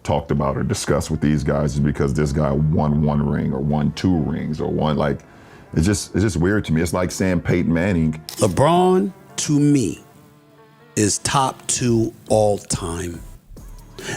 talked about or discussed with these guys is because this guy won 1 ring or won 2 rings or won, like, it's just weird to me. It's like saying Peyton Manning. LeBron, to me, is top 2 all time.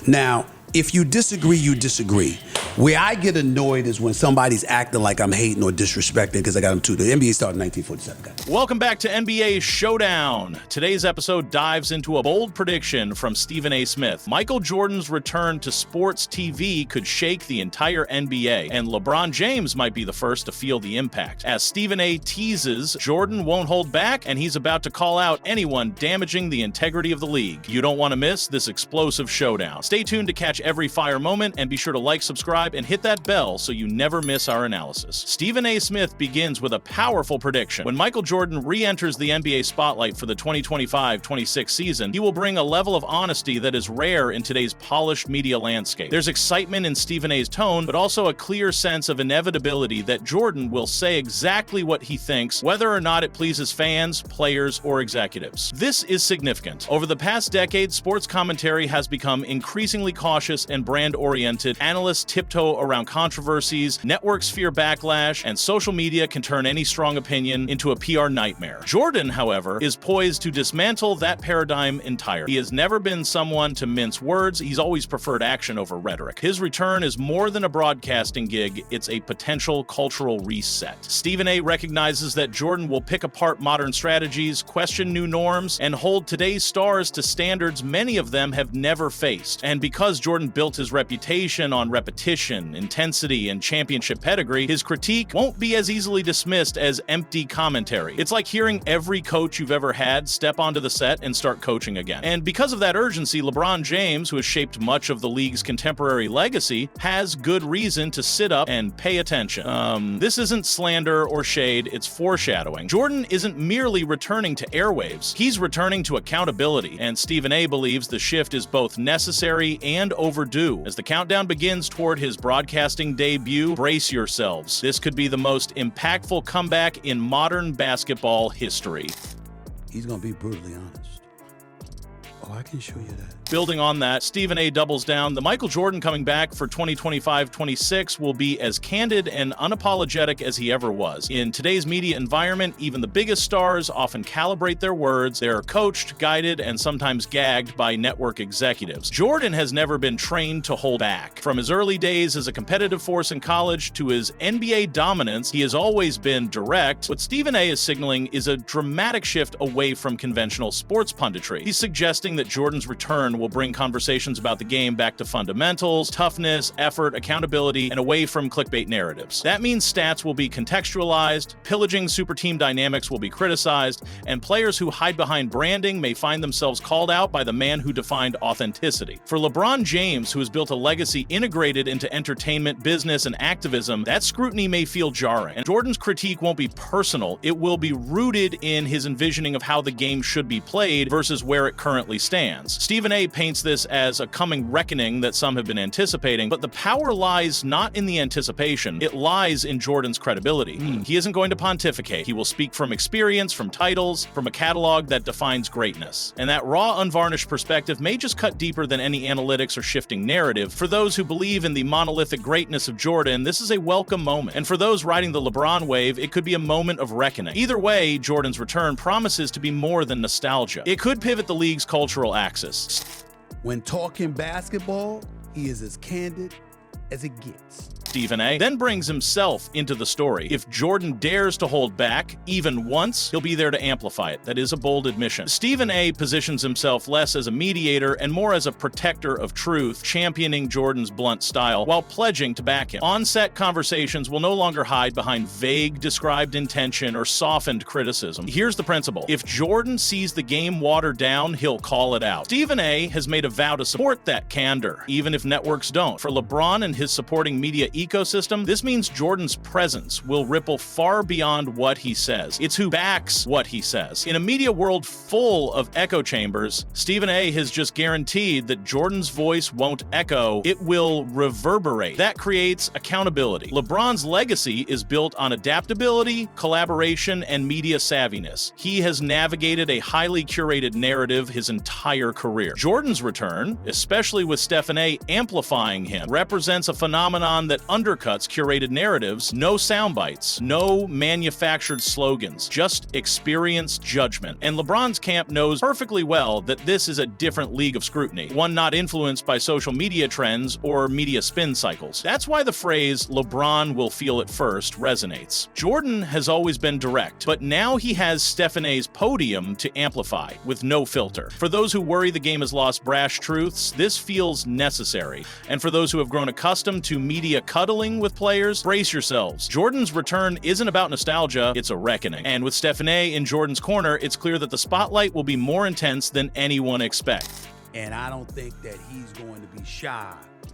Now, if you disagree, you disagree. Where I get annoyed is when somebody's acting like I'm hating or disrespecting because I got them too. The NBA started in 1947, guys. Welcome back to NBA Showdown. Today's episode dives into a bold prediction from Stephen A. Smith. Michael Jordan's return to sports TV could shake the entire NBA, and LeBron James might be the first to feel the impact. As Stephen A. teases, Jordan won't hold back, and he's about to call out anyone damaging the integrity of the league. You don't want to miss this explosive showdown. Stay tuned to catch every fire moment, and be sure to like, subscribe, and hit that bell so you never miss our analysis. Stephen A. Smith begins with a powerful prediction. When Michael Jordan re-enters the NBA spotlight for the 2025-26 season, he will bring a level of honesty that is rare in today's polished media landscape. There's excitement in Stephen A.'s tone, but also a clear sense of inevitability that Jordan will say exactly what he thinks, whether or not it pleases fans, players, or executives. This is significant. Over the past decade, sports commentary has become increasingly cautious and brand-oriented. Analysts tiptoe around controversies, networks fear backlash, and social media can turn any strong opinion into a PR nightmare. Jordan, however, is poised to dismantle that paradigm entirely. He has never been someone to mince words. He's always preferred action over rhetoric. His return is more than a broadcasting gig. It's a potential cultural reset. Stephen A. recognizes that Jordan will pick apart modern strategies, question new norms, and hold today's stars to standards many of them have never faced. And because Jordan built his reputation on repetition, intensity, and championship pedigree, his critique won't be as easily dismissed as empty commentary. It's like hearing every coach you've ever had step onto the set and start coaching again. And because of that urgency, LeBron James, who has shaped much of the league's contemporary legacy, has good reason to sit up and pay attention. This isn't slander or shade, it's foreshadowing. Jordan isn't merely returning to airwaves, he's returning to accountability, and Stephen A. believes the shift is both necessary and overdue. As the countdown begins toward his broadcasting debut, brace yourselves. This could be the most impactful comeback in modern basketball history. He's going to be brutally honest. Oh, I can show you that. Building on that, Stephen A. doubles down. The Michael Jordan coming back for 2025-26 will be as candid and unapologetic as he ever was. In today's media environment, even the biggest stars often calibrate their words. They are coached, guided, and sometimes gagged by network executives. Jordan has never been trained to hold back. From his early days as a competitive force in college to his NBA dominance, he has always been direct. What Stephen A. is signaling is a dramatic shift away from conventional sports punditry. He's suggesting that Jordan's return will bring conversations about the game back to fundamentals, toughness, effort, accountability, and away from clickbait narratives. That means stats will be contextualized, pillaging Superteam dynamics will be criticized, and players who hide behind branding may find themselves called out by the man who defined authenticity. For LeBron James, who has built a legacy integrated into entertainment, business, and activism, that scrutiny may feel jarring. And Jordan's critique won't be personal, it will be rooted in his envisioning of how the game should be played versus where it currently stands. Stephen A. paints this as a coming reckoning that some have been anticipating, but the power lies not in the anticipation, it lies in Jordan's credibility. He isn't going to pontificate. He will speak from experience, from titles, from a catalog that defines greatness. And that raw, unvarnished perspective may just cut deeper than any analytics or shifting narrative. For those who believe in the monolithic greatness of Jordan, this is a welcome moment. And for those riding the LeBron wave, it could be a moment of reckoning. Either way, Jordan's return promises to be more than nostalgia. It could pivot the league's cultural axis. When talking basketball, he is as candid as it gets. Stephen A. then brings himself into the story. If Jordan dares to hold back, even once, he'll be there to amplify it. That is a bold admission. Stephen A. positions himself less as a mediator and more as a protector of truth, championing Jordan's blunt style while pledging to back him. On-set conversations will no longer hide behind vague described intention or softened criticism. Here's the principle. If Jordan sees the game watered down, he'll call it out. Stephen A. has made a vow to support that candor, even if networks don't. For LeBron and his supporting media ecosystem, this means Jordan's presence will ripple far beyond what he says. It's who backs what he says. In a media world full of echo chambers, Stephen A. has just guaranteed that Jordan's voice won't echo, it will reverberate. That creates accountability. LeBron's legacy is built on adaptability, collaboration, and media savviness. He has navigated a highly curated narrative his entire career. Jordan's return, especially with Stephen A. amplifying him, represents a phenomenon that undercuts curated narratives. No sound bites, no manufactured slogans, just experienced judgment. And LeBron's camp knows perfectly well that this is a different league of scrutiny, one not influenced by social media trends or media spin cycles. That's why the phrase "LeBron will feel it first" resonates. Jordan has always been direct, but now he has Stephen A.'s podium to amplify with no filter. For those who worry the game has lost brash truths, this feels necessary. And for those who have grown accustomed to media cuddling with players, brace yourselves. Jordan's return isn't about nostalgia, it's a reckoning. And with Stephen A. in Jordan's corner, it's clear that the spotlight will be more intense than anyone expects. And I don't think that he's going to be shy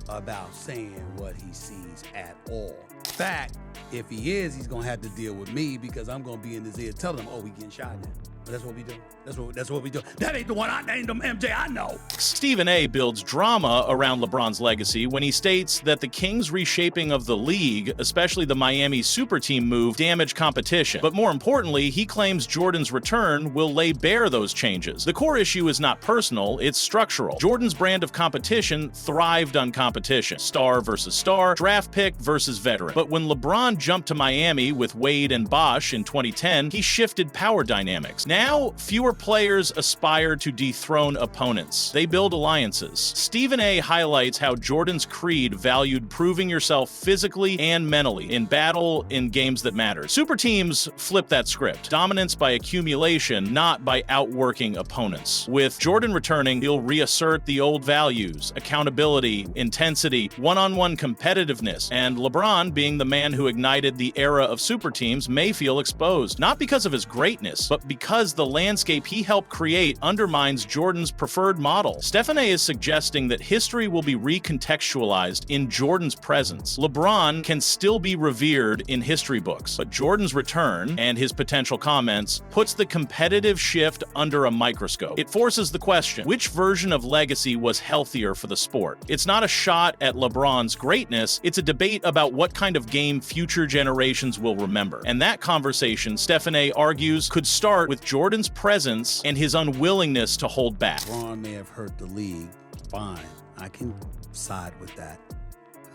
about saying what he sees at all. In fact, if he is, he's gonna have to deal with me because I'm gonna be in his ear telling him, "Oh, we getting shot now." But that's what we do. That's what we do. That ain't the one I named him MJ. I know. Stephen A. builds drama around LeBron's legacy when he states that the Kings' reshaping of the league, especially the Miami Superteam move, damaged competition. But more importantly, he claims Jordan's return will lay bare those changes. The core issue is not personal, it's structural. Jordan's brand of competition thrived on competition. Star versus star, draft pick versus veteran. But when LeBron jumped to Miami with Wade and Bosh in 2010, he shifted power dynamics. Now, fewer players aspire to dethrone opponents. They build alliances. Stephen A. highlights how Jordan's creed valued proving yourself physically and mentally, in battle, in games that matter. Super teams flip that script. Dominance by accumulation, not by outworking opponents. With Jordan returning, he'll reassert the old values: accountability, intensity, one-on-one competitiveness. And LeBron, being the man who ignited the era of super teams, may feel exposed. Not because of his greatness, but because the landscape he helped create undermines Jordan's preferred model. Stephen A. is suggesting that history will be recontextualized in Jordan's presence. LeBron can still be revered in history books, but Jordan's return and his potential comments puts the competitive shift under a microscope. It forces the question, which version of legacy was healthier for the sport? It's not a shot at LeBron's greatness, it's a debate about what kind of game future generations will remember. And that conversation, Stephen A. argues, could start with Jordan's presence and his unwillingness to hold back. LeBron may have hurt the league. Fine, I can side with that.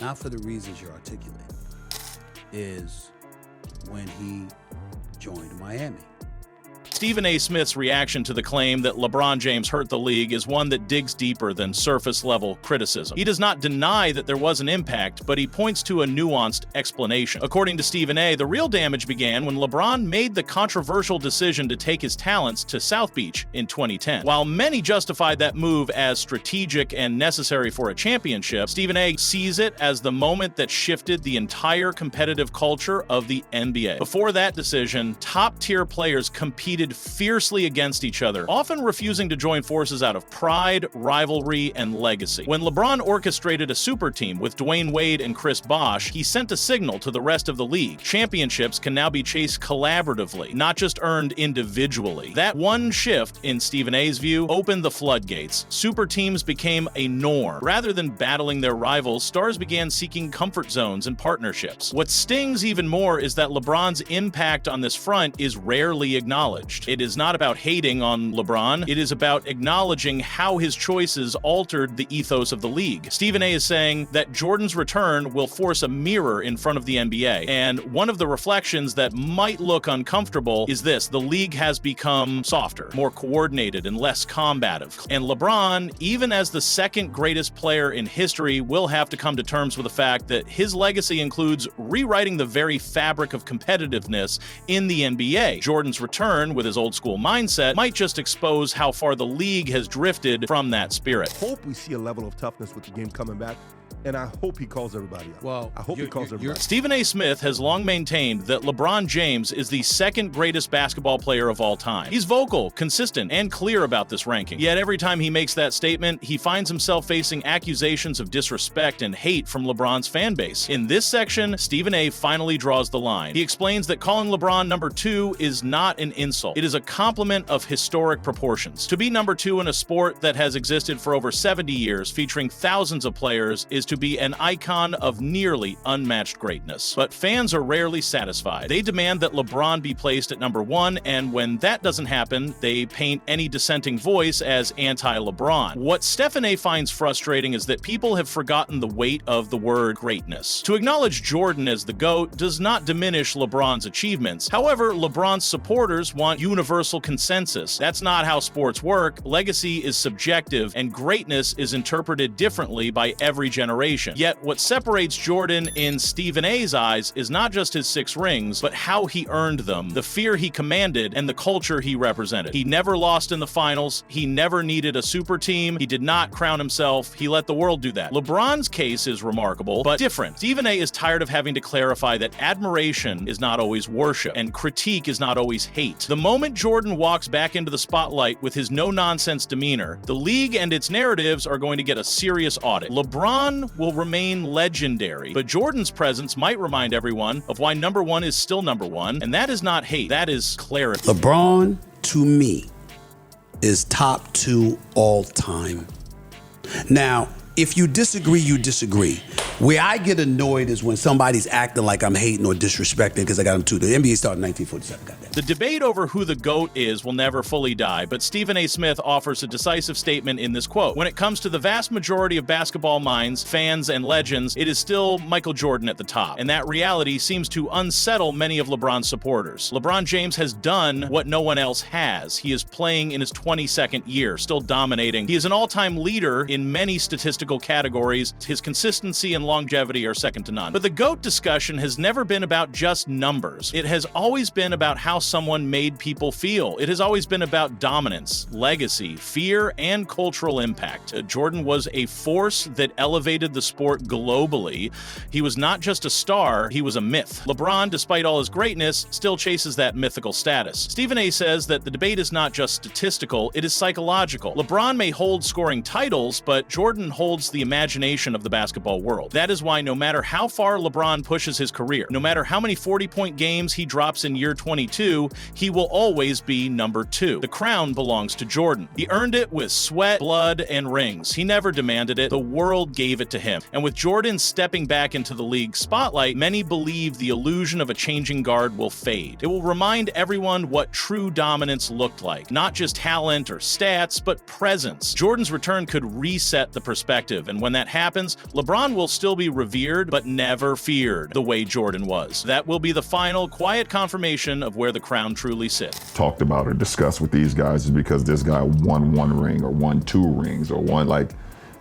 Not for the reasons you're articulating. Is when he joined Miami. Stephen A. Smith's reaction to the claim that LeBron James hurt the league is one that digs deeper than surface-level criticism. He does not deny that there was an impact, but he points to a nuanced explanation. According to Stephen A., the real damage began when LeBron made the controversial decision to take his talents to South Beach in 2010. While many justified that move as strategic and necessary for a championship, Stephen A. sees it as the moment that shifted the entire competitive culture of the NBA. Before that decision, top-tier players competed fiercely against each other, often refusing to join forces out of pride, rivalry, and legacy. When LeBron orchestrated a super team with Dwayne Wade and Chris Bosh, he sent a signal to the rest of the league. Championships can now be chased collaboratively, not just earned individually. That one shift, in Stephen A.'s view, opened the floodgates. Super teams became a norm. Rather than battling their rivals, stars began seeking comfort zones and partnerships. What stings even more is that LeBron's impact on this front is rarely acknowledged. It is not about hating on LeBron, it is about acknowledging how his choices altered the ethos of the league. Stephen A. is saying that Jordan's return will force a mirror in front of the NBA, and one of the reflections that might look uncomfortable is this: the league has become softer, more coordinated, and less combative. And LeBron, even as the second greatest player in history, will have to come to terms with the fact that his legacy includes rewriting the very fabric of competitiveness in the NBA. Jordan's return, with his old school mindset, might just expose how far the league has drifted from that spirit. Hope we see a level of toughness with the game coming back, and I hope he calls everybody out. Well, I hope he calls everybody out. Stephen A. Smith has long maintained that LeBron James is the second greatest basketball player of all time. He's vocal, consistent, and clear about this ranking. Yet every time he makes that statement, he finds himself facing accusations of disrespect and hate from LeBron's fan base. In this section, Stephen A. finally draws the line. He explains that calling LeBron number 2 is not an insult. It is a compliment of historic proportions. To be number 2 in a sport that has existed for over 70 years, featuring thousands of players, is to be an icon of nearly unmatched greatness. But fans are rarely satisfied. They demand that LeBron be placed at number 1, and when that doesn't happen, they paint any dissenting voice as anti-LeBron. What Stephen A. finds frustrating is that people have forgotten the weight of the word greatness. To acknowledge Jordan as the GOAT does not diminish LeBron's achievements. However, LeBron's supporters want universal consensus. That's not how sports work. Legacy is subjective, and greatness is interpreted differently by every generation. Yet, what separates Jordan in Stephen A.'s eyes is not just his 6 rings, but how he earned them, the fear he commanded, and the culture he represented. He never lost in the finals. He never needed a super team. He did not crown himself. He let the world do that. LeBron's case is remarkable, but different. Stephen A. is tired of having to clarify that admiration is not always worship, and critique is not always hate. The moment Jordan walks back into the spotlight with his no-nonsense demeanor, the league and its narratives are going to get a serious audit. LeBron will remain legendary, but Jordan's presence might remind everyone of why number 1 is still number 1, and that is not hate, that is clarity. LeBron, to me, is top 2 all time. Now, if you disagree, you disagree. Where I get annoyed is when somebody's acting like I'm hating or disrespecting because I got him 2. The NBA started in 1947. Got that. The debate over who the GOAT is will never fully die, but Stephen A. Smith offers a decisive statement in this quote. When it comes to the vast majority of basketball minds, fans, and legends, it is still Michael Jordan at the top, and that reality seems to unsettle many of LeBron's supporters. LeBron James has done what no one else has. He is playing in his 22nd year, still dominating. He is an all-time leader in many statistical categories. His consistency and longevity are second to none. But the GOAT discussion has never been about just numbers. It has always been about how someone made people feel. It has always been about dominance, legacy, fear, and cultural impact. Jordan was a force that elevated the sport globally. He was not just a star, he was a myth. LeBron, despite all his greatness, still chases that mythical status. Stephen A. says that the debate is not just statistical, it is psychological. LeBron may hold scoring titles, but Jordan holds the imagination of the basketball world. That is why no matter how far LeBron pushes his career, no matter how many 40-point games he drops in year 22, he will always be number 2. The crown belongs to Jordan. He earned it with sweat, blood, and rings. He never demanded it. The world gave it to him. And with Jordan stepping back into the league spotlight, many believe the illusion of a changing guard will fade. It will remind everyone what true dominance looked like. Not just talent or stats, but presence. Jordan's return could reset the perspective, and when that happens, LeBron will still be revered, but never feared, the way Jordan was. That will be the final, quiet confirmation of where the crown truly sits. Talked about or discussed with these guys is because this guy won 1 ring or won 2 rings or won, like,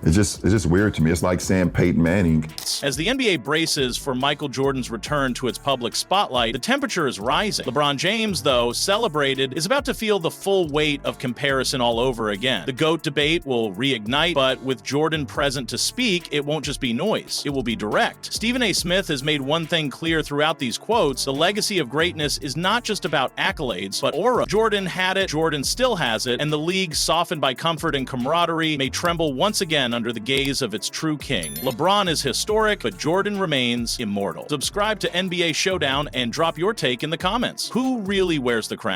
it's just weird to me. It's like saying Peyton Manning. As the NBA braces for Michael Jordan's return to its public spotlight, the temperature is rising. LeBron James, though celebrated, is about to feel the full weight of comparison all over again. The GOAT debate will reignite, but with Jordan present to speak, it won't just be noise. It will be direct. Stephen A. Smith has made one thing clear throughout these quotes: the legacy of greatness is not just about accolades, but aura. Jordan had it, Jordan still has it, and the league, softened by comfort and camaraderie, may tremble once again under the gaze of its true king. LeBron is historic, but Jordan remains immortal. Subscribe to NBA Showdown and drop your take in the comments. Who really wears the crown?